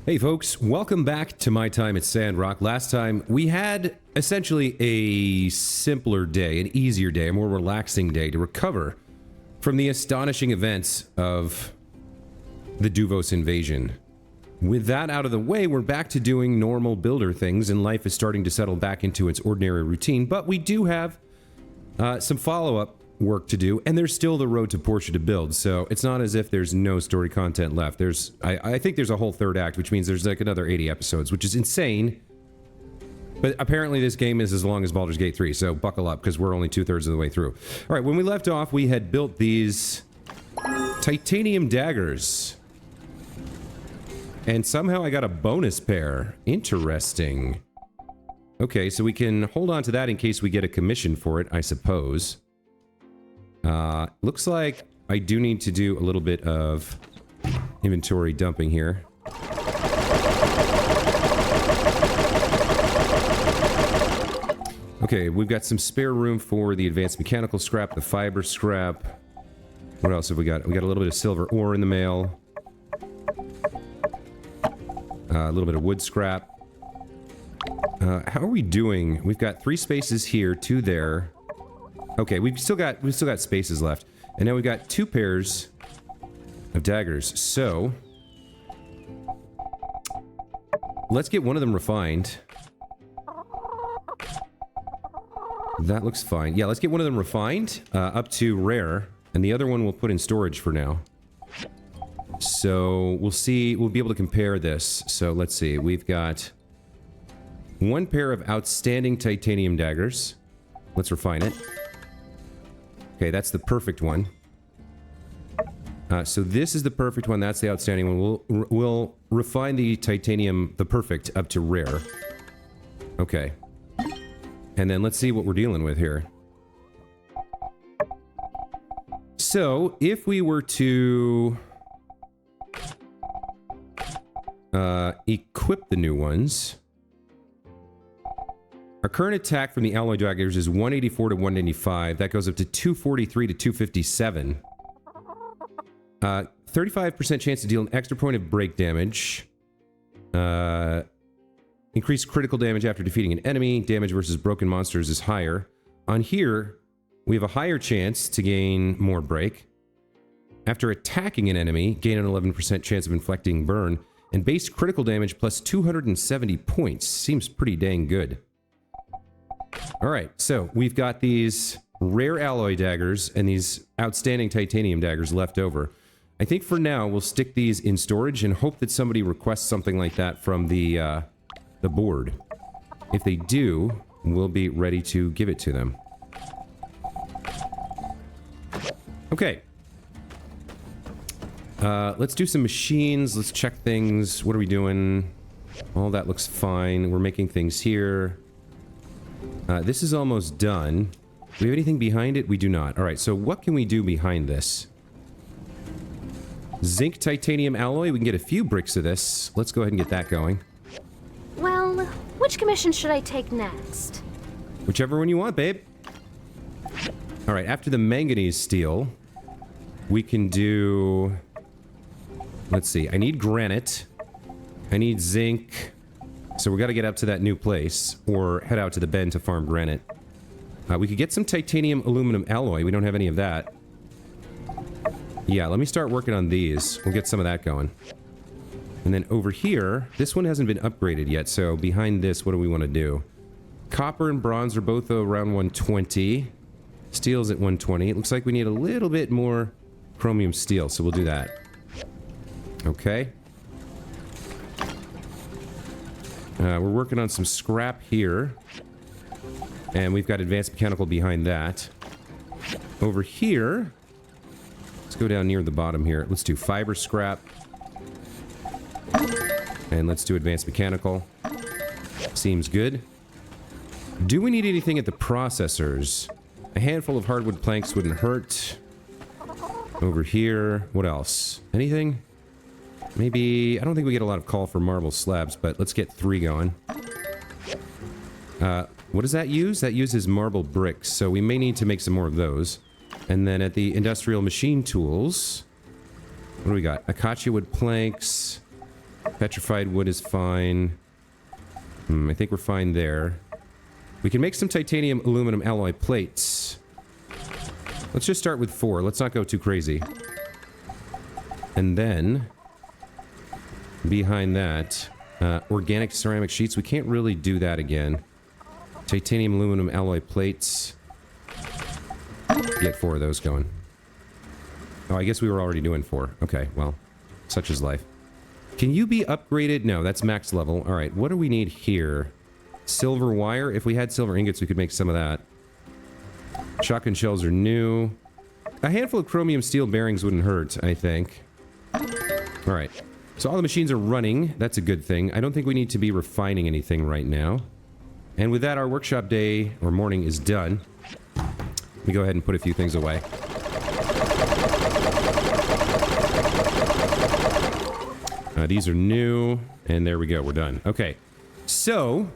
Hey folks, welcome back to my time at Sandrock. Last time we had essentially a simpler day, an easier day, a more relaxing day to recover from the astonishing events of the Duvos invasion. With that out of the way, we're back to doing normal builder things and life is starting to settle back into its ordinary routine, but we do have some follow-up work to do, and there's still the road to Portia to build, so it's not as if there's no story content left. I think there's a whole third act, which means there's like another 80 episodes, which is insane. But apparently this game is as long as Baldur's Gate 3, so buckle up, because we're only 2/3 of the way through. Alright, when we left off, we had built these titanium daggers. And somehow I got a bonus pair. Interesting. Okay, so we can hold on to that in case we get a commission for it, I suppose. Looks like I do need to do a little bit of inventory dumping here. Okay, we've got some spare room for the advanced mechanical scrap, the fiber scrap. What else have we got? We got a little bit of silver ore in the mail. A little bit of wood scrap. How are we doing? We've got 3 spaces here, 2 there. Okay, we've still got spaces left. And now we've got 2 pairs of daggers. So let's get one of them refined. That looks fine. Yeah, let's get one of them refined up to rare, and the other one we'll put in storage for now. So we'll see, we'll be able to compare this. So let's see, we've got 1 pair of outstanding titanium daggers. Let's refine it. Okay, that's the perfect one. So this is the perfect one, that's the outstanding one. We'll refine the titanium, the perfect, up to rare. Okay. And then let's see what we're dealing with here. So, if we were to equip the new ones, our current attack from the alloy daggers is 184 to 195. That goes up to 243 to 257. 35% chance to deal an extra point of break damage. Increased critical damage after defeating an enemy. Damage versus broken monsters is higher. On here, we have a higher chance to gain more break. After attacking an enemy, gain an 11% chance of inflicting burn. And base critical damage plus 270 points. Seems pretty dang good. Alright, so we've got these rare alloy daggers and these outstanding titanium daggers left over. I think for now we'll stick these in storage and hope that somebody requests something like that from the board. If they do, we'll be ready to give it to them. Okay. Let's do some machines. Let's check things. What are we doing? All that looks fine. We're making things here. This is almost done. Do we have anything behind it? We do not. Alright, so what can we do behind this? Zinc titanium alloy. We can get a few bricks of this. Let's go ahead and get that going. Well, which commission should I take next? Whichever one you want, babe. Alright, after the manganese steel, we can do... Let's see, I need granite. I need zinc. So we got to get up to that new place, or head out to the bend to farm granite. We could get some titanium aluminum alloy. We don't have any of that. Yeah, let me start working on these. We'll get some of that going. And then over here, this one hasn't been upgraded yet, so behind this, what do we want to do? Copper and bronze are both around 120. Steel's at 120. It looks like we need a little bit more chromium steel, so we'll do that. Okay. We're working on some scrap here. And we've got advanced mechanical behind that. Over here... Let's go down near the bottom here. Let's do fiber scrap. And let's do advanced mechanical. Seems good. Do we need anything at the processors? A handful of hardwood planks wouldn't hurt. Over here. What else? Anything? Maybe... I don't think we get a lot of call for marble slabs, but let's get 3 going. What does that use? That uses marble bricks, so we may need to make some more of those. And then at the industrial machine tools... What do we got? Acacia wood planks... Petrified wood is fine. I think we're fine there. We can make some titanium aluminum alloy plates. Let's just start with 4. Let's not go too crazy. And then, behind that, organic ceramic sheets. We can't really do that again. Titanium aluminum alloy plates. Get 4 of those going. Oh, I guess we were already doing 4. Okay, well, such is life. Can you be upgraded? No, that's max level. All right, what do we need here? Silver wire. If we had silver ingots, we could make some of that. Shotgun shells are new. A handful of chromium steel bearings wouldn't hurt, I think. All right. So all the machines are running. That's a good thing. I don't think we need to be refining anything right now. And with that, our workshop day, or morning, is done. Let me go ahead and put a few things away. These are new, and there we go, we're done. Okay, so,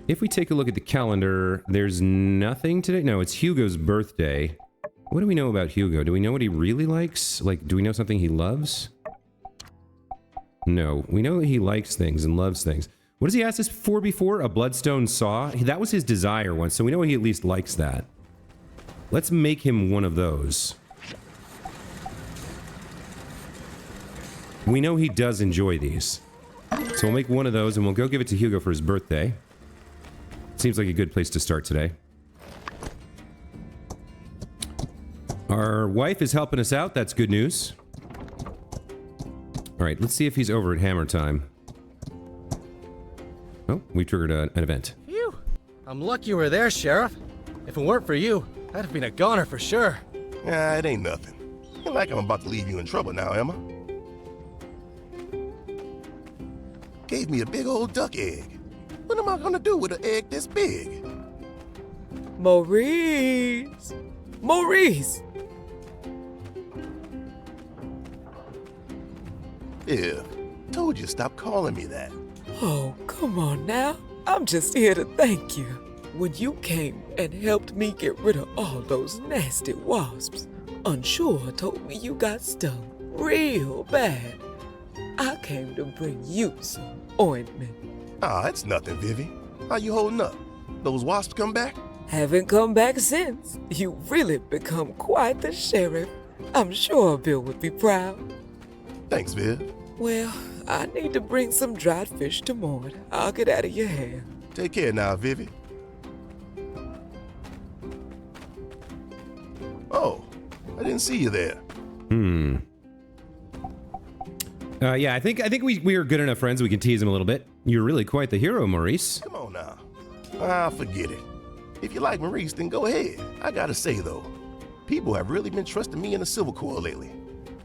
if we take a look at the calendar, there's nothing today. No, it's Hugo's birthday. What do we know about Hugo? Do we know what he really likes? Like, do we know something he loves? No, we know that he likes things and loves things. What has he asked us for before? A bloodstone saw? That was his desire once, so we know he at least likes that. Let's make him one of those. We know he does enjoy these. So we'll make one of those and we'll go give it to Hugo for his birthday. Seems like a good place to start today. Our wife is helping us out. That's good news. Alright, let's see if he's over at hammer time. Oh, we triggered an event. Phew! I'm lucky you were there, Sheriff. If it weren't for you, I'd have been a goner for sure. Nah, it ain't nothing. Ain't like I'm about to leave you in trouble now, Emma. Gave me a big old duck egg. What am I gonna do with an egg this big? Maurice! Maurice! Viv, told you stop calling me that. Oh, come on now. I'm just here to thank you. When you came and helped me get rid of all those nasty wasps, Unsure told me you got stung real bad. I came to bring you some ointment. Ah, it's nothing, Vivi. How you holding up? Those wasps come back? Haven't come back since. You really become quite the sheriff. I'm sure Bill would be proud. Thanks, Viv. Well, I need to bring some dried fish to Maud. I'll get out of your hair. Take care now, Vivi. Oh, I didn't see you there. Yeah, I think we are good enough friends. We can tease him a little bit. You're really quite the hero, Maurice. Come on now. Ah, forget it. If you like Maurice, then go ahead. I gotta say, though, people have really been trusting me in the Civil Corps lately.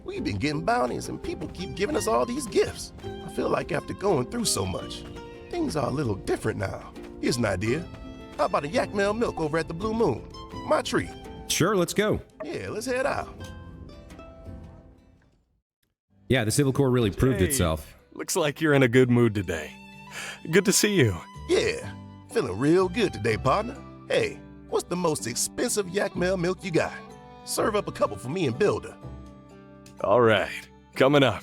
We've been getting bounties, and people keep giving us all these gifts. I feel like after going through so much, things are a little different now. Here's an idea. How about a yak male milk over at the Blue Moon? My treat. Sure, let's go. Yeah, let's head out. Yeah, the Civil Corps really proved itself. Looks like you're in a good mood today. Good to see you. Yeah, feeling real good today, partner. Hey, what's the most expensive yak male milk you got? Serve up a couple for me and Builder. All right, coming up.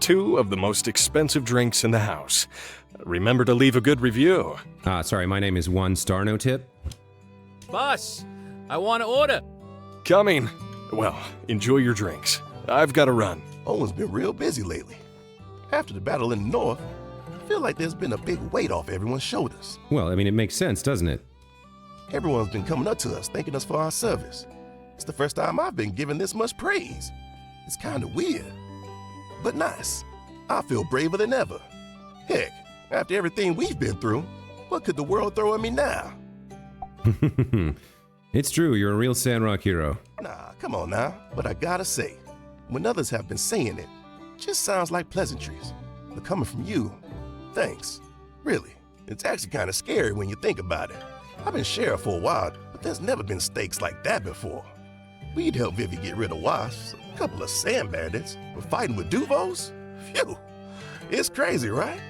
2 of the most expensive drinks in the house. Remember to leave a good review. Sorry, my name is Juan Star No Tip. Boss, I want to order. Coming. Well, enjoy your drinks. I've got to run. Owen's been real busy lately. After the battle in the north, I feel like there's been a big weight off everyone's shoulders. Well, I mean, it makes sense, doesn't it? Everyone's been coming up to us, thanking us for our service. It's the first time I've been given this much praise. It's kind of weird, but nice. I feel braver than ever. Heck, after everything we've been through, what could the world throw at me now? It's true, you're a real Sandrock hero. Nah, come on now. But I gotta say, when others have been saying it, just sounds like pleasantries. But coming from you, thanks. Really, it's actually kind of scary when you think about it. I've been sheriff for a while, but there's never been stakes like that before. We'd help Vivi get rid of wasps, a couple of sand bandits, but fighting with Duvos? Phew, it's crazy, right?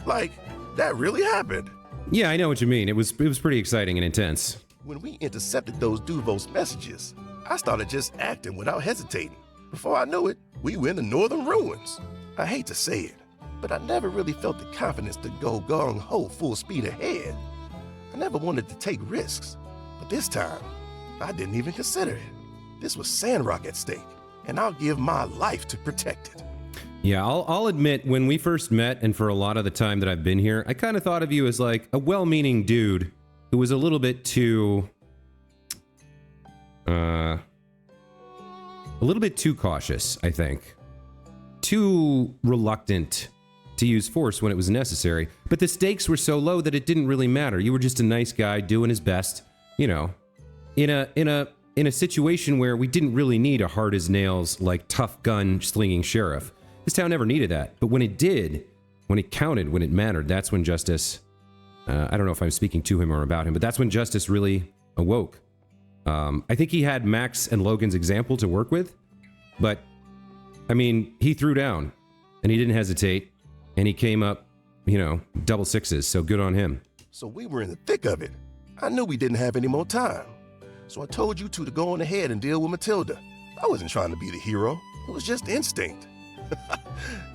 Like, that really happened. Yeah, I know what you mean. It was pretty exciting and intense. When we intercepted those Duvos messages, I started just acting without hesitating. Before I knew it, we were in the northern ruins. I hate to say it, but I never really felt the confidence to go gung-ho full speed ahead. I never wanted to take risks, but this time, I didn't even consider it. This was Sandrock at stake, and I'll give my life to protect it. Yeah, I'll admit, when we first met, and for a lot of the time that I've been here, I kind of thought of you as like a well-meaning dude who was a little bit too, a little bit too cautious, I think. Too reluctant to use force when it was necessary. But the stakes were so low that it didn't really matter. You were just a nice guy doing his best, you know, in a situation where we didn't really need a hard as nails, like tough gun slinging sheriff. This town never needed that. But when it did, when it counted, when it mattered, that's when justice, I don't know if I'm speaking to him or about him, but that's when justice really awoke. I think he had Max and Logan's example to work with, but I mean, he threw down and he didn't hesitate and he came up, you know, double sixes. So good on him. So we were in the thick of it. I knew we didn't have any more time. So I told you two to go on ahead and deal with Matilda. I wasn't trying to be the hero. It was just instinct.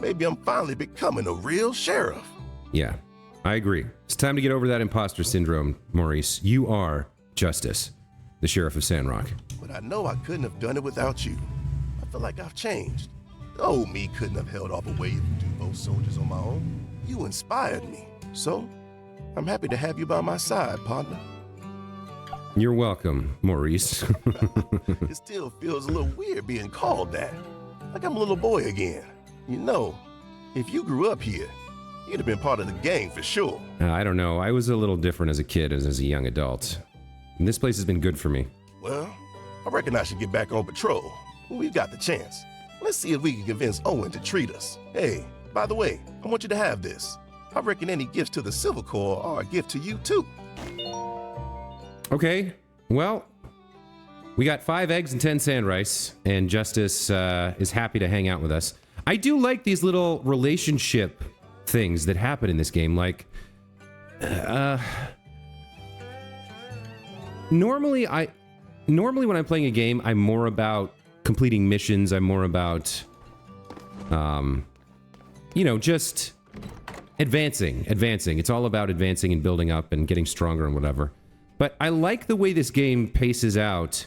Maybe I'm finally becoming a real sheriff. Yeah, I agree. It's time to get over that imposter syndrome, Maurice. You are Justice, the sheriff of Sandrock. But I know I couldn't have done it without you. I feel like I've changed. The old me couldn't have held off a wave of Duvos soldiers on my own. You inspired me. So, I'm happy to have you by my side, partner. You're welcome, Maurice. It still feels a little weird being called that. Like I'm a little boy again. You know, if you grew up here, you'd have been part of the gang for sure. I don't know. I was a little different as a kid as a young adult. And this place has been good for me. Well, I reckon I should get back on patrol when we've got the chance. Let's see if we can convince Owen to treat us. Hey, by the way, I want you to have this. I reckon any gifts to the Civil Corps are a gift to you too. Okay, well, we got 5 eggs and 10 sand rice, and Justice is happy to hang out with us. I do like these little relationship things that happen in this game, like, normally when I'm playing a game, I'm more about completing missions, I'm more about, you know, just advancing. It's all about advancing and building up and getting stronger and whatever. But I like the way this game paces out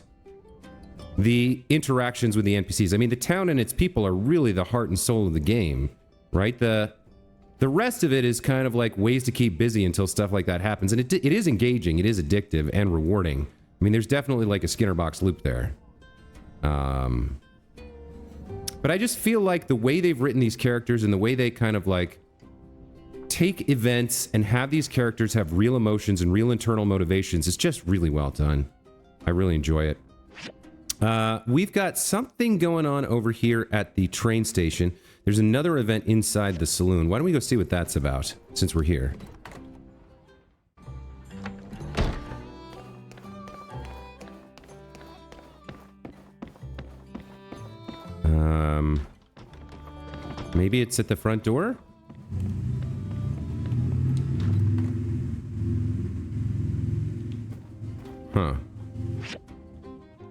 the interactions with the NPCs. I mean, the town and its people are really the heart and soul of the game, right? The rest of it is kind of like ways to keep busy until stuff like that happens. And it is engaging, it is addictive and rewarding. I mean, there's definitely like a Skinner box loop there. But I just feel like the way they've written these characters and the way they kind of like take events and have these characters have real emotions and real internal motivations is just really well done. I really enjoy it. We've got something going on over here at the train station. There's another event inside the saloon. Why don't we go see what that's about, since we're here? Maybe it's at the front door? Huh.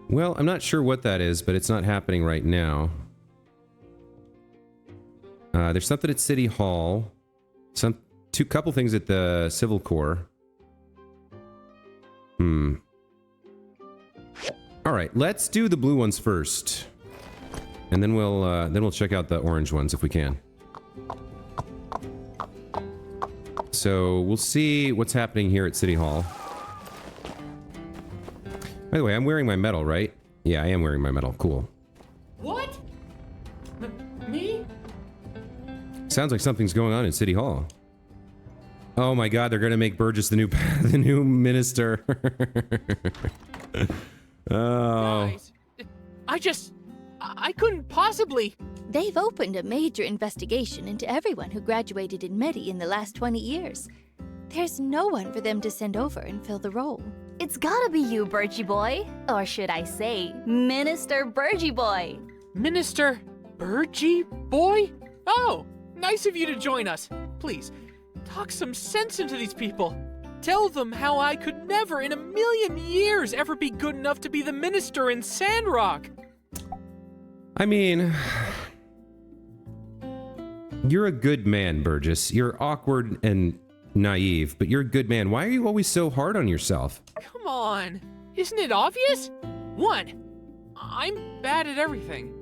Well, I'm not sure what that is, but it's not happening right now. There's something at City Hall. Couple things at the Civil Corps. All right, let's do the blue ones first, and then we'll check out the orange ones if we can. So we'll see what's happening here at City Hall. By the way, I'm wearing my medal, right? Yeah, I am wearing my medal. Cool. What? Me? Sounds like something's going on in City Hall. Oh my God, they're gonna make Burgess the new minister. Oh. Guys, I couldn't possibly. They've opened a major investigation into everyone who graduated in Medi in the last 20 years. There's no one for them to send over and fill the role. It's gotta be you, Birchie Boy. Or should I say, Minister Birchie Boy. Minister Birchie Boy? Oh, nice of you to join us. Please, talk some sense into these people. Tell them how I could never in a million years ever be good enough to be the minister in Sandrock. I mean, you're a good man, Burgess. You're awkward and naive, but you're a good man. Why are you always so hard on yourself? Come on. Isn't it obvious? 1, I'm bad at everything.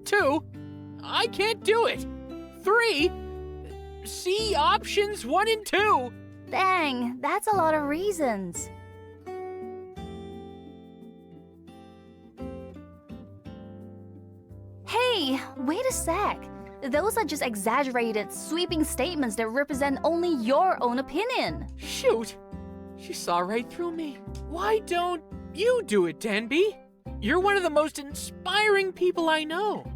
2, I can't do it. 3, see options 1 and 2. Dang, that's a lot of reasons. Hey, wait a sec. Those are just exaggerated, sweeping statements that represent only your own opinion. Shoot. She saw right through me. Why don't you do it, Danby? You're one of the most inspiring people I know.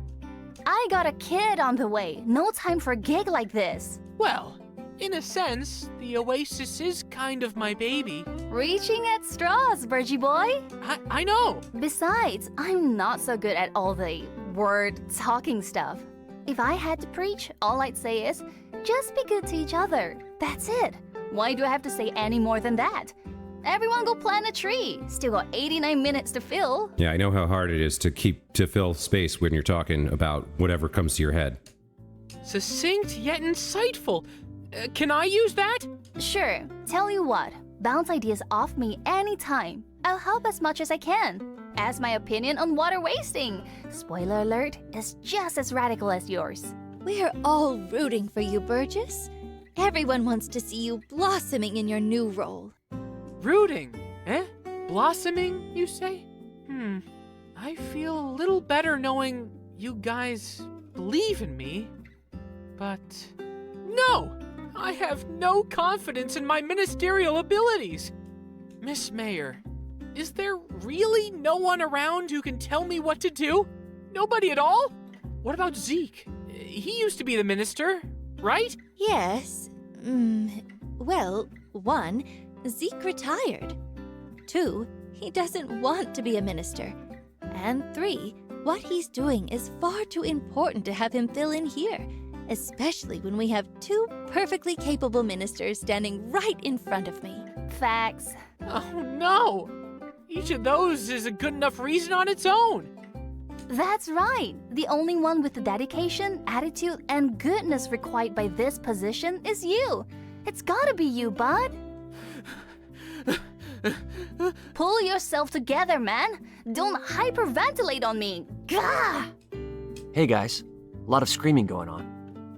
I got a kid on the way. No time for a gig like this. Well, in a sense, the Oasis is kind of my baby. Reaching at straws, Virgie boy. I know. Besides, I'm not so good at all the word-talking stuff. If I had to preach, all I'd say is, just be good to each other. That's it. Why do I have to say any more than that? Everyone go plant a tree. Still got 89 minutes to fill. Yeah, I know how hard it is to fill space when you're talking about whatever comes to your head. Succinct yet insightful. Can I use that? Sure. Tell you what, bounce ideas off me anytime. I'll help as much as I can. Ask my opinion on water wasting. Spoiler alert, is just as radical as yours. We're all rooting for you, Burgess. Everyone wants to see you blossoming in your new role. Rooting, eh? Blossoming, you say? I feel a little better knowing you guys believe in me. But no! I have no confidence in my ministerial abilities. Miss Mayor, is there really no one around who can tell me what to do? Nobody at all? What about Zeke? He used to be the minister, right? Yes. Well, 1, Zeke retired. 2, he doesn't want to be a minister. And 3, what he's doing is far too important to have him fill in here, especially when we have 2 perfectly capable ministers standing right in front of me. Facts. Oh no! Each of those is a good enough reason on its own. That's right. The only one with the dedication, attitude, and goodness required by this position is you. It's gotta be you, bud. Pull yourself together, man. Don't hyperventilate on me. Gah! Hey guys, a lot of screaming going on.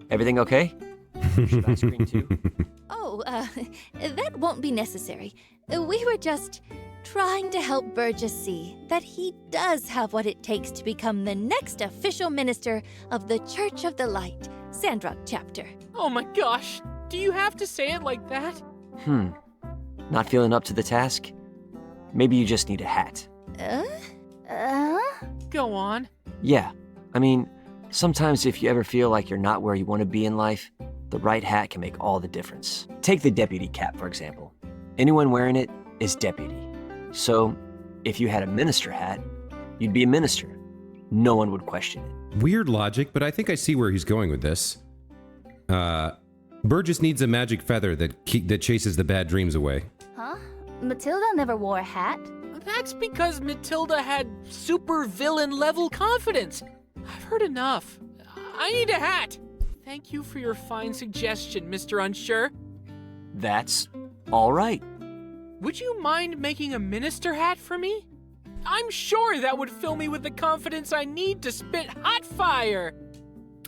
Everything okay? Should I scream too? Oh, that won't be necessary. We were just trying to help Burgess see that he does have what it takes to become the next official minister of the Church of the Light, Sandrock chapter. Oh my gosh, do you have to say it like that? Not feeling up to the task? Maybe you just need a hat. Go on. Yeah, I mean, sometimes if you ever feel like you're not where you want to be in life, the right hat can make all the difference. Take the deputy cap, for example. Anyone wearing it is deputy. So, if you had a minister hat, you'd be a minister. No one would question it. Weird logic, but I think I see where he's going with this. Burgess needs a magic feather that chases the bad dreams away. Huh? Matilda never wore a hat. That's because Matilda had super villain level confidence. I've heard enough. I need a hat. Thank you for your fine suggestion, Mr. Unsure. That's all right. Would you mind making a minister hat for me? I'm sure that would fill me with the confidence I need to spit hot fire.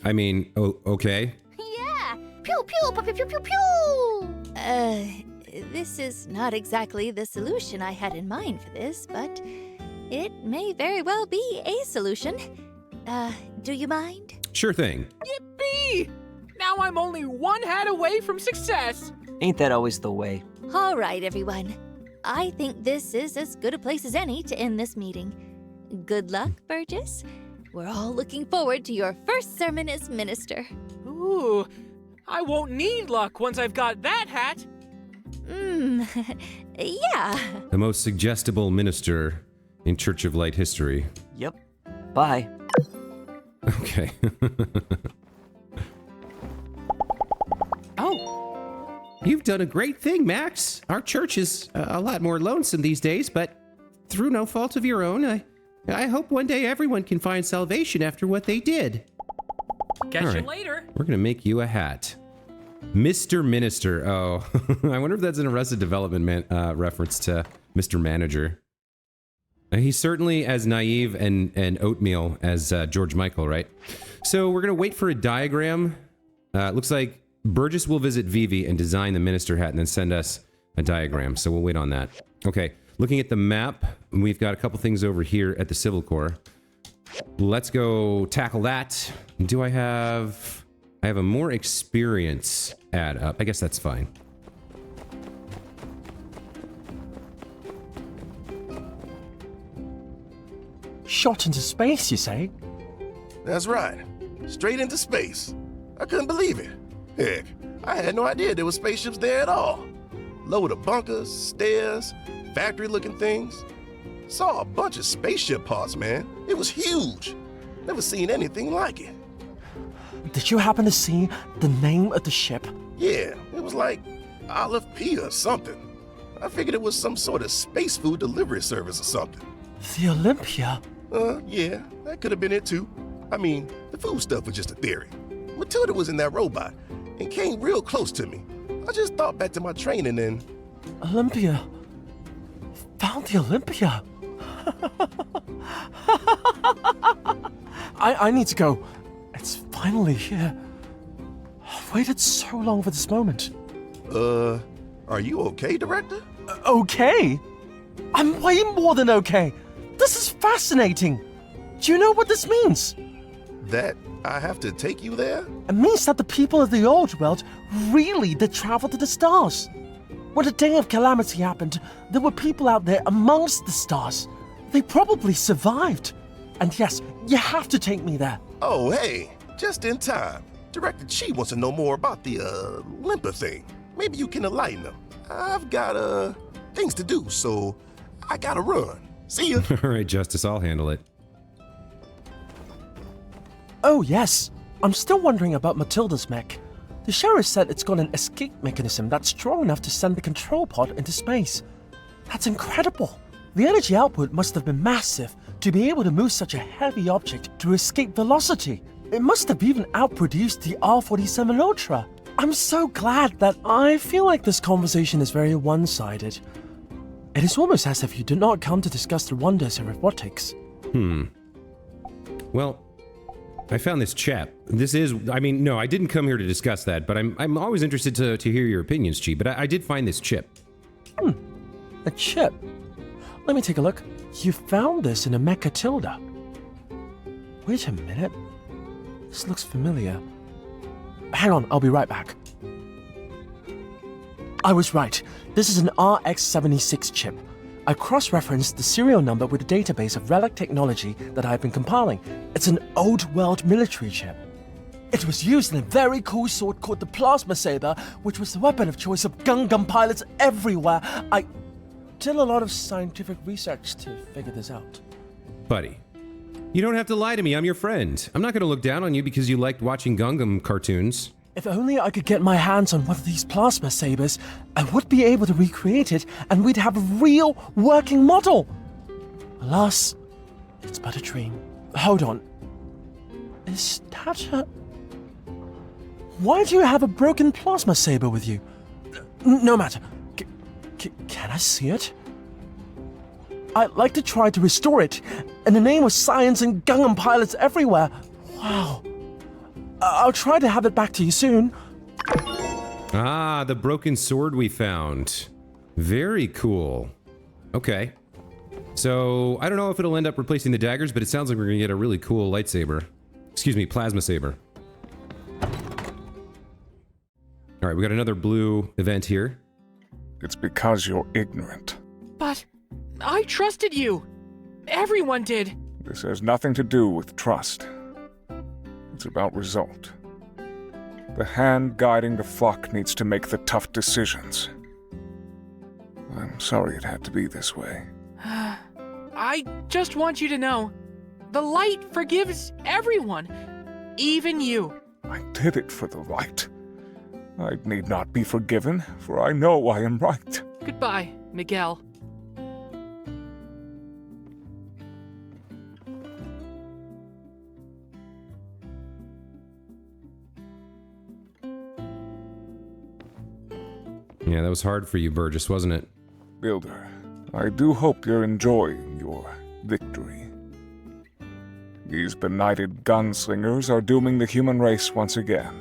I mean, okay. Yeah! Pew pew pew pew pew pew! This is not exactly the solution I had in mind for this, but it may very well be a solution. Do you mind? Sure thing. Yippee! Now I'm only one hat away from success. Ain't that always the way? All right, everyone. I think this is as good a place as any to end this meeting. Good luck, Burgess. We're all looking forward to your first sermon as minister. Ooh, I won't need luck once I've got that hat. Yeah. The most suggestible minister in Church of Light history. Yep. Bye. Okay. Oh. You've done a great thing, Max. Our church is a lot more lonesome these days, but through no fault of your own, I hope one day everyone can find salvation after what they did. Catch All you right. later. We're gonna make you a hat. Mr. Minister. Oh, I wonder if that's an Arrested Development reference to Mr. Manager. He's certainly as naive and oatmeal as George Michael, right? So we're gonna wait for a diagram. Looks like Burgess will visit Vivi and design the minister hat and then send us a diagram. So we'll wait on that. Okay, looking at the map, we've got a couple things over here at the Civil Corps. Let's go tackle that. Do I have a more experience add up? I guess that's fine. Shot into space, you say? That's right. Straight into space. I couldn't believe it. Heck, I had no idea there were spaceships there at all. Load of bunkers, stairs, factory-looking things. Saw a bunch of spaceship parts, man. It was huge. Never seen anything like it. Did you happen to see the name of the ship? Yeah, it was like Olive P or something. I figured it was some sort of space food delivery service or something. The Olympia? Yeah, that could have been it too. I mean, the food stuff was just a theory. Matilda was in that robot and came real close to me. I just thought back to my training and... Olympia. Found the Olympia. I need to go. It's finally here. I've waited so long for this moment. Are you okay, Director? Okay? I'm way more than okay. This is fascinating. Do you know what this means? That I have to take you there? It means that the people of the old world really did travel to the stars. When the day of calamity happened, there were people out there amongst the stars. They probably survived. And yes, you have to take me there. Oh, hey, just in time. Director Chi wants to know more about the, limper thing. Maybe you can enlighten him. I've got, things to do, so I gotta run. See ya. All right, Justice, I'll handle it. Oh, yes. I'm still wondering about Matilda's mech. The sheriff said it's got an escape mechanism that's strong enough to send the control pod into space. That's incredible. The energy output must have been massive to be able to move such a heavy object to escape velocity. It must have even outproduced the R-47 Ultra. I'm so glad that I feel like this conversation is very one-sided. It is almost as if you did not come to discuss the wonders of robotics. Well, I found this chap. No, I didn't come here to discuss that, but I'm always interested to hear your opinions, Chi. But I did find this chip. A chip? Let me take a look. You found this in a Mecha Tilda. Wait a minute. This looks familiar. Hang on, I'll be right back. I was right. This is an RX-76 chip. I cross-referenced the serial number with a database of relic technology that I've been compiling. It's an old-world military chip. It was used in a very cool sword called the Plasma Saber, which was the weapon of choice of Gundam pilots everywhere. I did a lot of scientific research to figure this out. Buddy, you don't have to lie to me. I'm your friend. I'm not going to look down on you because you liked watching Gundam cartoons. If only I could get my hands on one of these plasma sabers, I would be able to recreate it and we'd have a real working model. Alas, it's but a dream. Hold on. Is that a... Why do you have a broken plasma saber with you? No matter. Can I see it? I'd like to try to restore it in the name of science and Gundam pilots everywhere. Wow. I'll try to have it back to you soon. Ah, the broken sword we found. Very cool. Okay. So, I don't know if it'll end up replacing the daggers, but it sounds like we're gonna get a really cool lightsaber. Excuse me, plasma saber. Alright, we got another blue event here. It's because you're ignorant. But I trusted you. Everyone did. This has nothing to do with trust. It's about result. The hand guiding the flock needs to make the tough decisions. I'm sorry it had to be this way. I just want you to know, the light forgives everyone, even you. I did it for the light. I need not be forgiven, for I know I am right. Yeah, that was hard for you, Burgess, wasn't it? Builder, I do hope you're enjoying your victory. These benighted gunslingers are dooming the human race once again.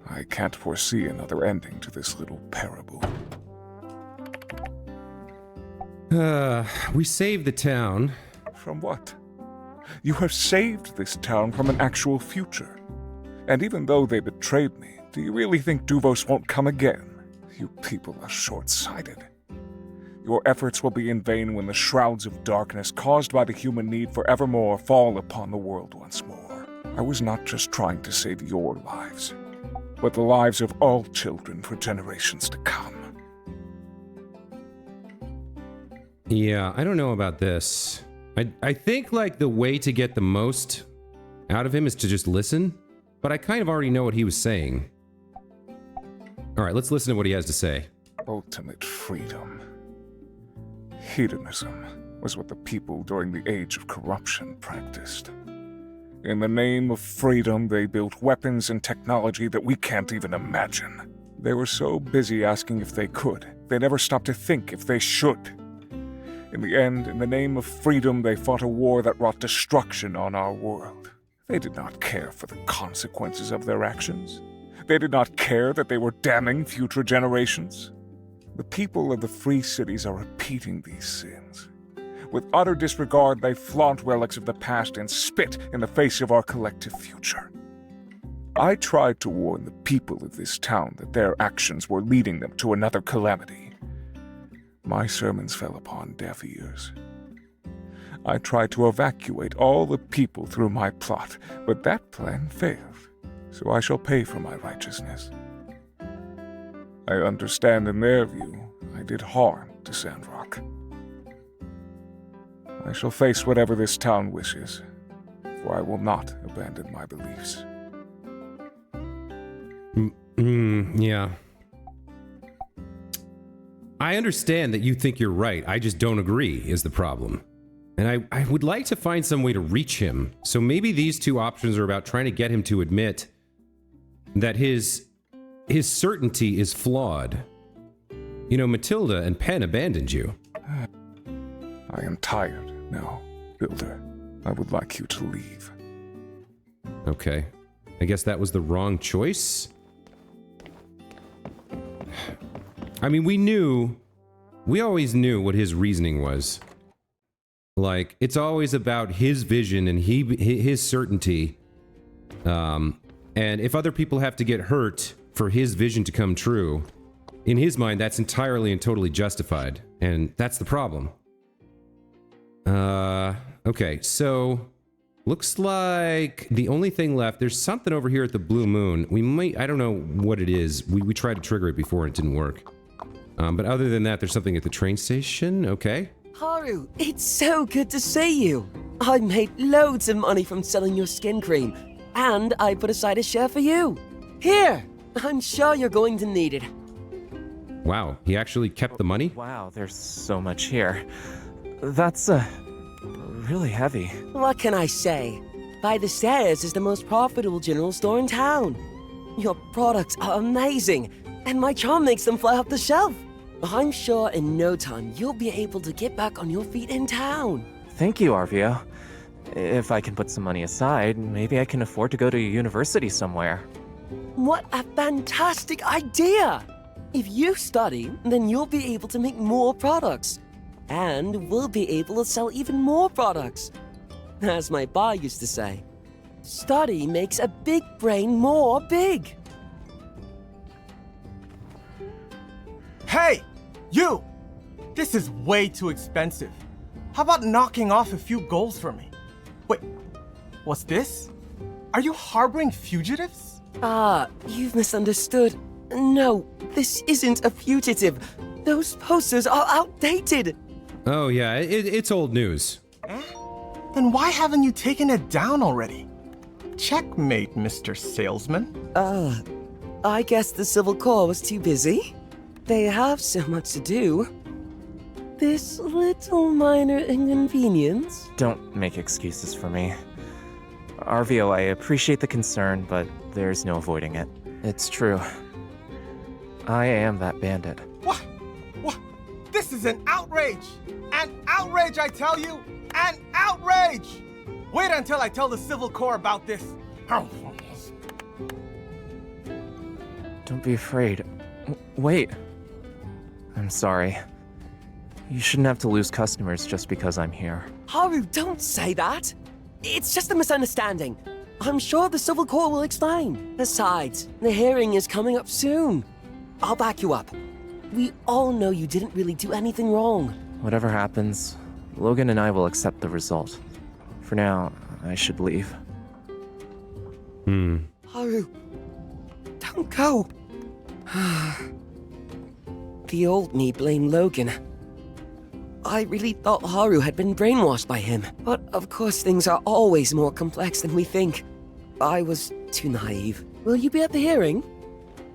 I can't foresee another ending to this little parable. We saved the town. From what? You have saved this town from an actual future. And even though they betrayed me, do you really think Duvos won't come again? You people are short-sighted. Your efforts will be in vain when the shrouds of darkness caused by the human need for evermore fall upon the world once more. I was not just trying to save your lives, but the lives of all children for generations to come. Yeah, I don't know about this. I think, like, the way to get the most out of him is to just listen, but I kind of already know what he was saying. Alright, let's listen to what he has to say. Ultimate freedom. Hedonism was what the people during the age of corruption practiced. In the name of freedom, they built weapons and technology that we can't even imagine. They were so busy asking if they could, they never stopped to think if they should. In the end, in the name of freedom, they fought a war that wrought destruction on our world. They did not care for the consequences of their actions. They did not care that they were damning future generations. The people of the free cities are repeating these sins. With utter disregard, they flaunt relics of the past and spit in the face of our collective future. I tried to warn the people of this town that their actions were leading them to another calamity. My sermons fell upon deaf ears. I tried to evacuate all the people through my plot, but that plan failed, so I shall pay for my righteousness. I understand in their view, I did harm to Sandrock. I shall face whatever this town wishes, for I will not abandon my beliefs. Yeah. I understand that you think you're right. I just don't agree, is the problem. And I would like to find some way to reach him. So maybe these two options are about trying to get him to admit that his certainty is flawed. You know, Matilda and Penn abandoned you. I am tired now, Builder. I would like you to leave. Okay. I guess that was the wrong choice? I mean, we always knew what his reasoning was. Like, it's always about his vision and his certainty. And if other people have to get hurt for his vision to come true, in his mind, that's entirely and totally justified. And that's the problem. Okay, so looks like the only thing left, there's something over here at the Blue Moon. We might, I don't know what it is. We tried to trigger it before and it didn't work. But other than that, there's something at the train station. Okay. Haru, it's so good to see you. I made loads of money from selling your skin cream, and I put aside a share for you. Here, I'm sure you're going to need it. Wow, he actually kept the money? Wow, there's so much here. That's, really heavy. What can I say? By the Stairs is the most profitable general store in town. Your products are amazing, and my charm makes them fly off the shelf. I'm sure in no time you'll be able to get back on your feet in town. Thank you, Arvio. If I can put some money aside, maybe I can afford to go to university somewhere. What a fantastic idea! If you study, then you'll be able to make more products. And we'll be able to sell even more products. As my pa used to say, study makes a big brain more big. Hey! You! This is way too expensive. How about knocking off a few goals for me? Wait, what's this? Are you harboring fugitives? You've misunderstood. No, this isn't a fugitive. Those posters are outdated. Oh yeah, it's old news. Eh? Then why haven't you taken it down already? Checkmate, Mr. Salesman. I guess the Civil Corps was too busy. They have so much to do. This little minor inconvenience. Don't make excuses for me. Arvio, I appreciate the concern, but there's no avoiding it. It's true. I am that bandit. What? What? This is an outrage! An outrage, I tell you! An outrage! Wait until I tell the Civil Corps about this. Don't be afraid. Wait. I'm sorry. You shouldn't have to lose customers just because I'm here. Haru, don't say that. It's just a misunderstanding. I'm sure the Civil Corps will explain. Besides, the hearing is coming up soon. I'll back you up. We all know you didn't really do anything wrong. Whatever happens, Logan and I will accept the result. For now, I should leave. Haru, don't go. The old me blamed Logan. I really thought Haru had been brainwashed by him. But of course things are always more complex than we think. I was too naive. Will you be at the hearing?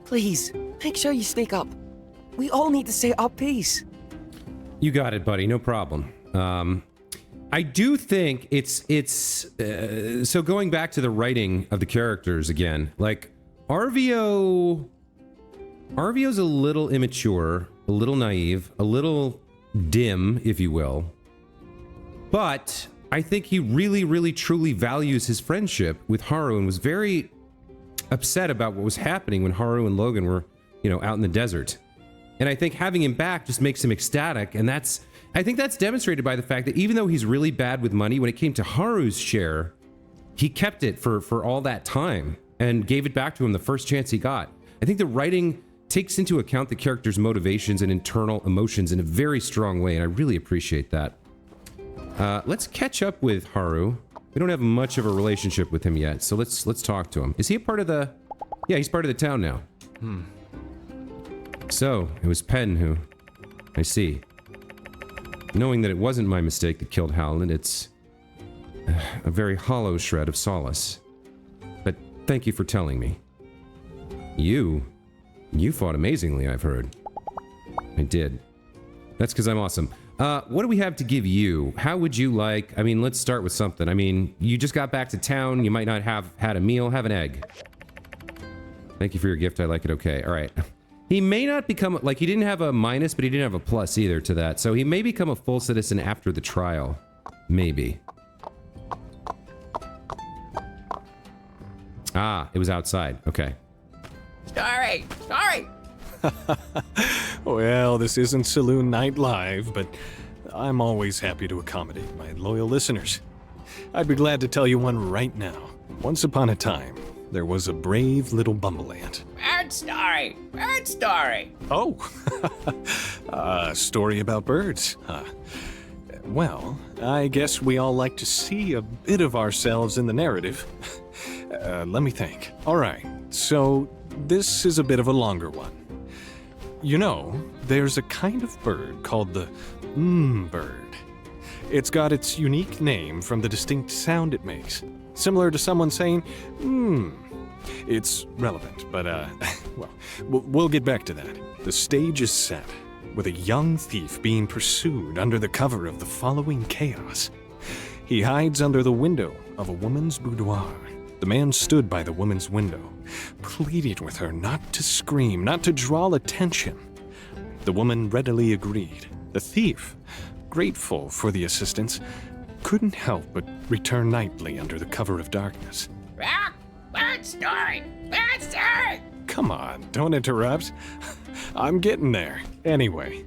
Please, make sure you speak up. We all need to say our piece. You got it, buddy. No problem. I do think so going back to the writing of the characters again, like RVO's a little immature, a little naive, a little dim, if you will. But I think he really, really, truly values his friendship with Haru and was very upset about what was happening when Haru and Logan were, out in the desert. And I think having him back just makes him ecstatic, and I think that's demonstrated by the fact that even though he's really bad with money, when it came to Haru's share, he kept it for all that time and gave it back to him the first chance he got. I think the writing takes into account the character's motivations and internal emotions in a very strong way, and I really appreciate that. Let's catch up with Haru. We don't have much of a relationship with him yet, so let's talk to him. Is he a part of the... Yeah, he's part of the town now. So, it was Penn who... I see. Knowing that it wasn't my mistake that killed Howland, it's... a very hollow shred of solace. But thank you for telling me. You fought amazingly, I've heard. I did. That's because I'm awesome. What do we have to give you? How would you like... I mean, let's start with something. I mean, you just got back to town. You might not have had a meal. Have an egg. Thank you for your gift. I like it. Okay. All right. He may not become... Like, he didn't have a minus, but he didn't have a plus either to that. So he may become a full citizen after the trial. Maybe. Ah, it was outside. Okay. Sorry. Well, this isn't Saloon Night Live, but I'm always happy to accommodate my loyal listeners. I'd be glad to tell you one right now. Once upon a time, there was a brave little bumbleant. Bird story. Oh, a story about birds. Well, I guess we all like to see a bit of ourselves in the narrative. Let me think. All right, so this is a bit of a longer one. You know, there's a kind of bird called the bird. It's got its unique name from the distinct sound it makes. Similar to someone saying, It's relevant, but, well, we'll get back to that. The stage is set, with a young thief being pursued under the cover of the following chaos. He hides under the window of a woman's boudoir. The man stood by the woman's window, pleading with her not to scream, not to draw attention. The woman readily agreed. The thief, grateful for the assistance, couldn't help but return nightly under the cover of darkness. Bird story. Come on, don't interrupt. I'm getting there. Anyway,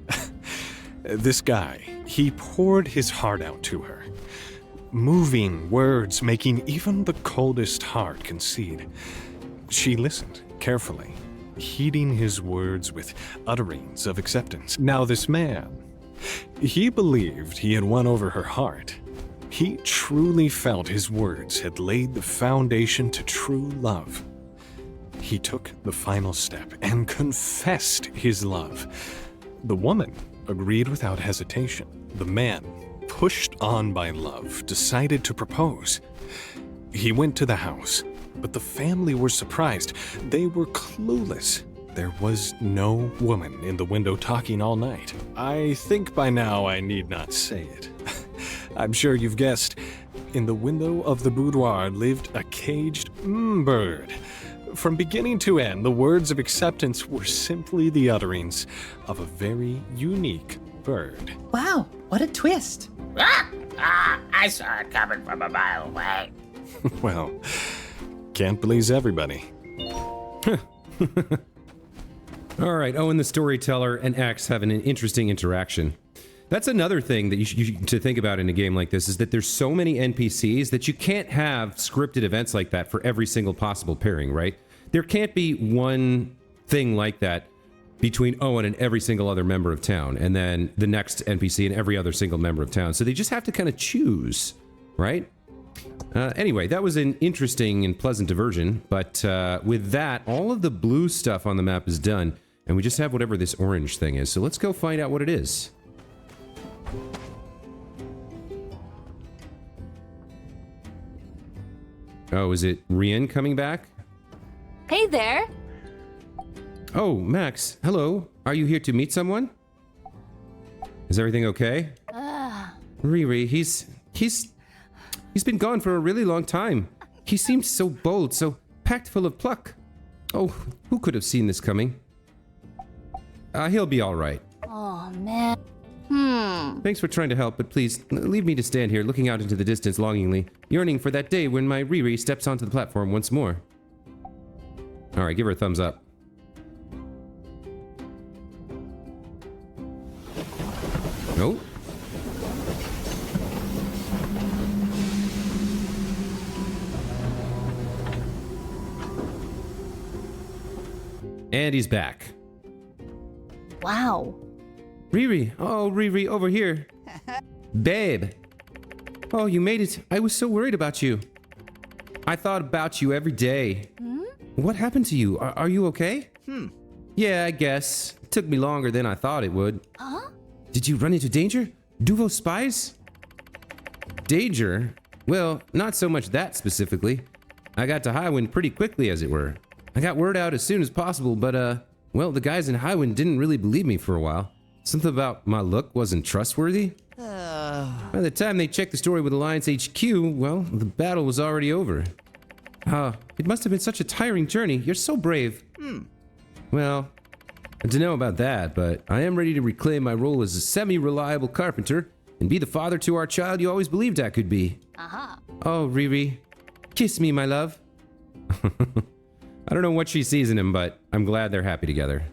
this guy, he poured his heart out to her. Moving words making even the coldest heart concede. She listened carefully, heeding his words with utterings of acceptance. Now this man, he believed he had won over her heart. He truly felt his words had laid the foundation to true love. He took the final step and confessed his love. The woman agreed without hesitation. The man, pushed on by love, decided to propose. He went to the house, but the family were surprised. They were clueless. There was no woman in the window talking all night. I think by now I need not say it. I'm sure you've guessed. In the window of the boudoir lived a caged bird, From beginning to end, the words of acceptance were simply the utterings of a very unique bird. Wow, what a twist. I saw it coming from a mile away. Well, can't please everybody. All right, Owen the storyteller and X having an interesting interaction. That's another thing that you should to think about in a game like this, is that there's so many NPCs that you can't have scripted events like that for every single possible pairing, right? There can't be one thing like that between Owen and every single other member of town, and then the next NPC and every other single member of town. So they just have to kind of choose, right? Anyway, that was an interesting and pleasant diversion, but with that, all of the blue stuff on the map is done, and we just have whatever this orange thing is. So let's go find out what it is. Oh, is it Rien coming back? Hey there. Oh, Max. Hello. Are you here to meet someone? Is everything okay? Riri, he's been gone for a really long time. He seemed so bold, so packed full of pluck. Oh, who could have seen this coming? He'll be all right. Oh, man. Thanks for trying to help, but please, leave me to stand here looking out into the distance longingly, yearning for that day when my Riri steps onto the platform once more. Alright, give her a thumbs up. Nope. And he's back. Wow. Riri, oh Riri, over here. Babe. Oh, you made it. I was so worried about you. I thought about you every day. What happened to you? Are you okay? Yeah, I guess. It took me longer than I thought it would. Huh? Did you run into danger? Duvos spies? Danger? Well, not so much that specifically. I got to Highwind pretty quickly, as it were. I got word out as soon as possible, but, well, the guys in Highwind didn't really believe me for a while. Something about my look wasn't trustworthy. By the time they checked the story with Alliance HQ, well, the battle was already over. It must have been such a tiring journey. You're so brave. Well, I don't know about that, but I am ready to reclaim my role as a semi-reliable carpenter and be the father to our child you always believed I could be. Oh, Riri, kiss me, my love. I don't know what she sees in him, but I'm glad they're happy together.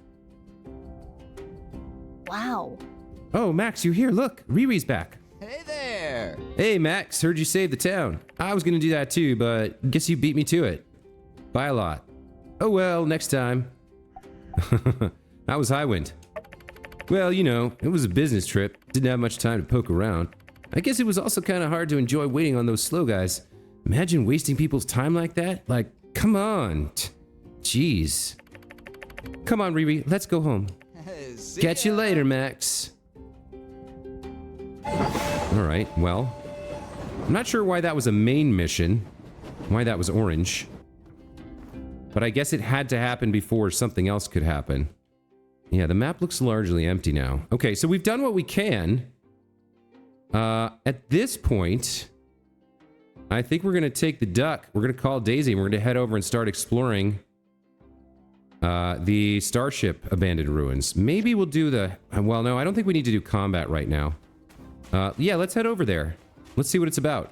Wow. Oh, Max, you're here. Look, Riri's back. Hey there. Hey, Max, heard you saved the town. I was gonna do that too, but guess you beat me to it. By a lot. Oh well, next time. How was Highwind? Well, you know, it was a business trip. Didn't have much time to poke around. I guess it was also kind of hard to enjoy waiting on those slow guys. Imagine wasting people's time like that. Like, come on. Jeez. Come on, Riri, let's go home. Catch you later, Max. Alright, well. I'm not sure why that was a main mission. Why that was orange. But I guess it had to happen before something else could happen. Yeah, the map looks largely empty now. Okay, so we've done what we can. At this point, I think we're gonna take the duck. We're gonna call Daisy and we're gonna head over and start exploring the Starship abandoned ruins. Maybe we'll do the... Well, no, I don't think we need to do combat right now. Yeah, let's head over there. Let's see what it's about.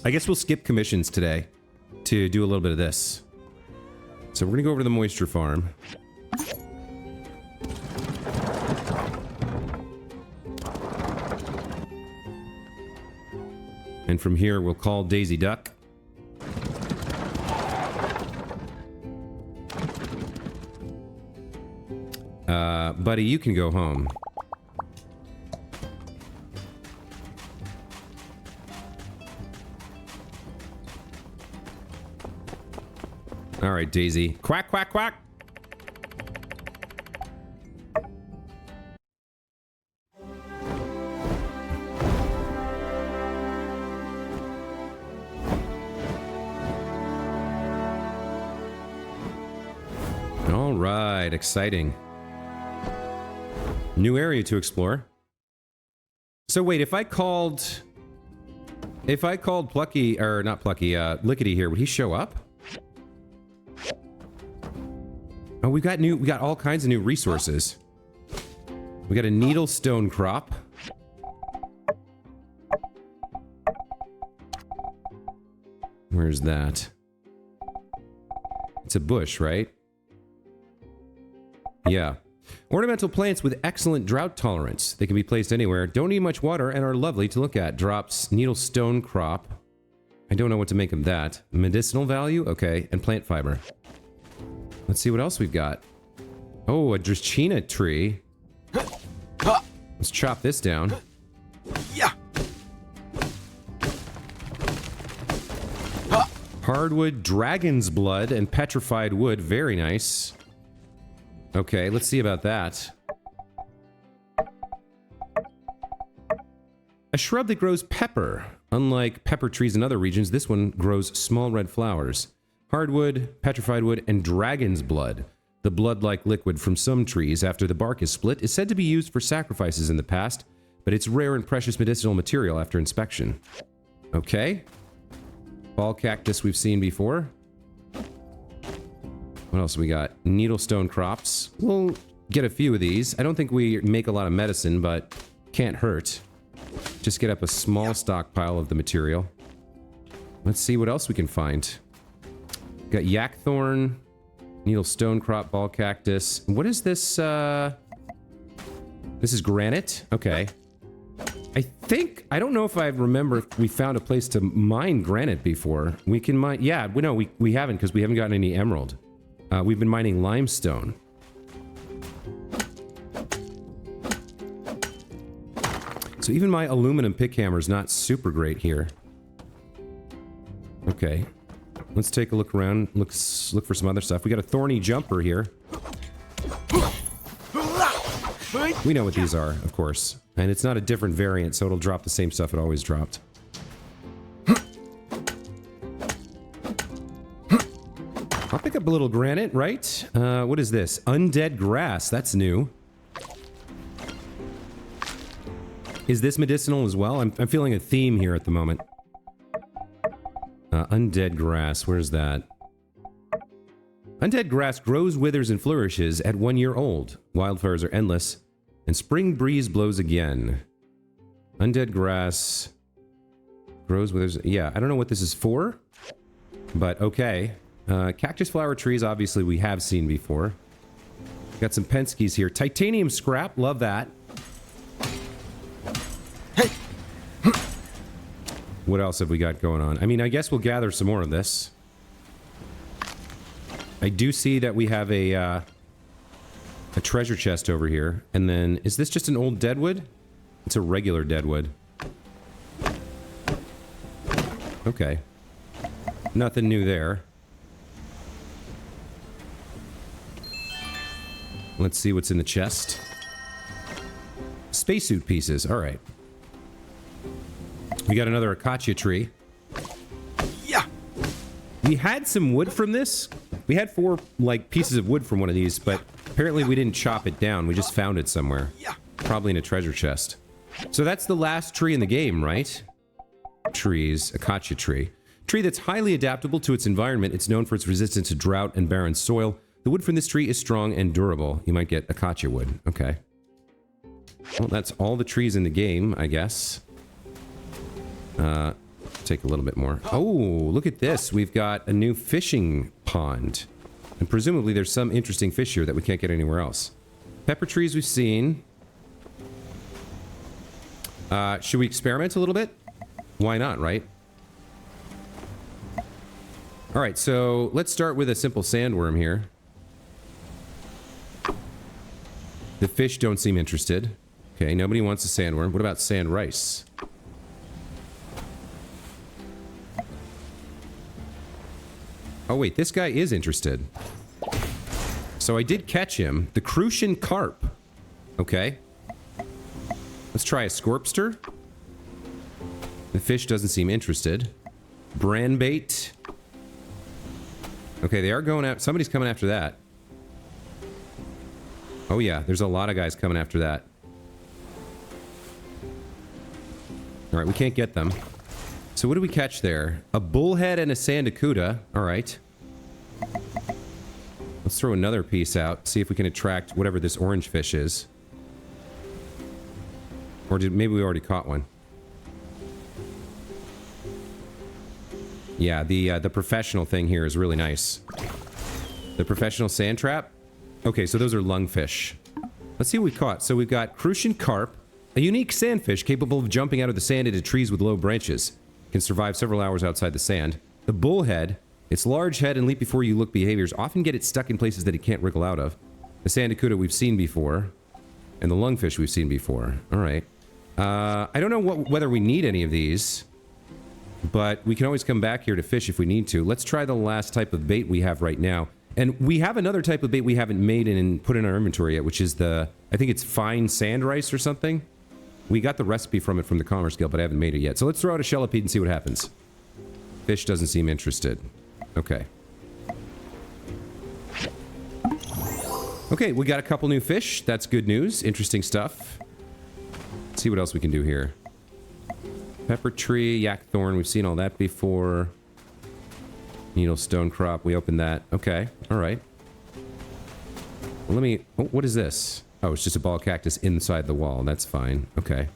I guess we'll skip commissions today to do a little bit of this. So we're gonna go over to the moisture farm. And from here, we'll call Daisy Duck. Buddy, you can go home. All right, Daisy. Quack, quack, quack. All right, exciting. New area to explore. So wait, if I called Plucky, or not Plucky, Lickety here, would he show up? Oh, we got all kinds of new resources. We got a needle stone crop. Where's that? It's a bush, right? Yeah. Ornamental plants with excellent drought tolerance. They can be placed anywhere, don't need much water, and are lovely to look at. Drops needle stone crop. I don't know what to make of that. Medicinal value? Okay. And plant fiber. Let's see what else we've got. Oh, a Dracena tree. Let's chop this down. Yeah. Hardwood, dragon's blood, and petrified wood. Very nice. Okay, let's see about that. A shrub that grows pepper. Unlike pepper trees in other regions, this one grows small red flowers. Hardwood, petrified wood, and dragon's blood. The blood-like liquid from some trees after the bark is split is said to be used for sacrifices in the past, but it's rare and precious medicinal material after inspection. Okay. Ball cactus we've seen before. What else we got? Needlestone crops. We'll get a few of these. I don't think we make a lot of medicine, but can't hurt. Just get up a small stockpile of the material. Let's see what else we can find. Got yakthorn, needlestone crop, ball cactus. What is this? This is granite? Okay. I don't know if I remember if we found a place to mine granite before. We can mine, yeah, we haven't because we haven't gotten any emerald. We've been mining limestone. So even my aluminum pick hammer is not super great here. Okay. Let's take a look around. Look for some other stuff. We got a thorny jumper here. We know what these are, of course. And it's not a different variant, so it'll drop the same stuff it always dropped. I'll pick up a little granite, right? What is this? Undead grass. That's new. Is this medicinal as well? I'm feeling a theme here at the moment. Undead grass. Where's that? Undead grass grows, withers, and flourishes at 1 year old. Wildfires are endless, and spring breeze blows again. Undead grass grows, withers. Yeah, I don't know what this is for, but okay. Cactus flower trees, obviously we have seen before. Got some Penskes here. Titanium scrap, love that. Hey. What else have we got going on? I mean, I guess we'll gather some more of this. I do see that we have a treasure chest over here. And then, is this just an old deadwood? It's a regular deadwood. Okay. Nothing new there. Let's see what's in the chest. Spacesuit pieces. All right. We got another acacia tree. Yeah. We had some wood from this. We had 4, like, pieces of wood from one of these, but apparently we didn't chop it down. We just found it somewhere. Yeah. Probably in a treasure chest. So that's the last tree in the game, right? Trees. Acacia tree. Tree that's highly adaptable to its environment. It's known for its resistance to drought and barren soil. The wood from this tree is strong and durable. You might get acacia wood. Okay. Well, that's all the trees in the game, I guess. Take a little bit more. Oh, look at this. We've got a new fishing pond. And presumably there's some interesting fish here that we can't get anywhere else. Pepper trees we've seen. Should we experiment a little bit? Why not, right? Alright, so let's start with a simple sandworm here. The fish don't seem interested. Okay, nobody wants a sandworm. What about sand rice? Oh wait, this guy is interested. So I did catch him. The Crucian carp. Okay. Let's try a scorpster. The fish doesn't seem interested. Brandbait. Okay, they are going out. Somebody's coming after that. Oh yeah, there's a lot of guys coming after that. Alright, we can't get them. So what do we catch there? A bullhead and a sandacuda. Alright. Let's throw another piece out, see if we can attract whatever this orange fish is. Or maybe we already caught one. Yeah, the professional thing here is really nice. The professional sand trap. Okay, so those are lungfish. Let's see what we caught. So we've got crucian carp, a unique sandfish capable of jumping out of the sand into trees with low branches. Can survive several hours outside the sand. The bullhead. Its large head and leap before you look behaviors often get it stuck in places that it can't wriggle out of. The sandacuda we've seen before. And the lungfish we've seen before. Alright. I don't know whether we need any of these. But we can always come back here to fish if we need to. Let's try the last type of bait we have right now. And we have another type of bait we haven't made and put in our inventory yet, which is the... I think it's fine sand rice or something. We got the recipe from it from the Commerce Guild, but I haven't made it yet. So let's throw out a shellipede and see what happens. Fish doesn't seem interested. Okay. Okay, we got a couple new fish. That's good news. Interesting stuff. Let's see what else we can do here. Pepper tree, yak thorn. We've seen all that before. Needle stone crop. We opened that. Okay. All right. Well, let me... Oh, what is this? Oh, it's just a ball cactus inside the wall. That's fine. Okay.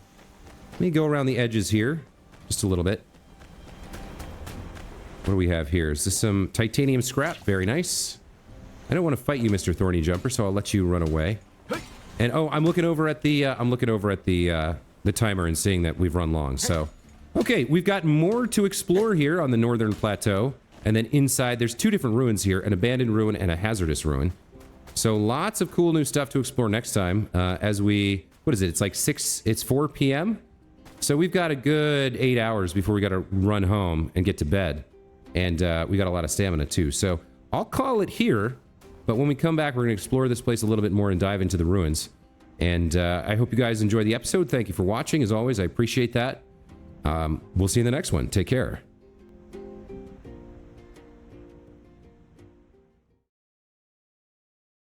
Let me go around the edges here. Just a little bit. What do we have here? Is this some titanium scrap? Very nice. I don't want to fight you, Mr. Thorny Jumper, so I'll let you run away. And oh, I'm looking over at the timer and seeing that we've run long, so... Okay, we've got more to explore here on the northern plateau. And then inside, there's two different ruins here, an abandoned ruin and a hazardous ruin. So lots of cool new stuff to explore next time as we... What is it? It's like 4 p.m.? So we've got a good 8 hours before we got to run home and get to bed. And we got a lot of stamina too. So I'll call it here, but when we come back, we're going to explore this place a little bit more and dive into the ruins. And I hope you guys enjoy the episode. Thank you for watching. As always, I appreciate that. We'll see you in the next one. Take care.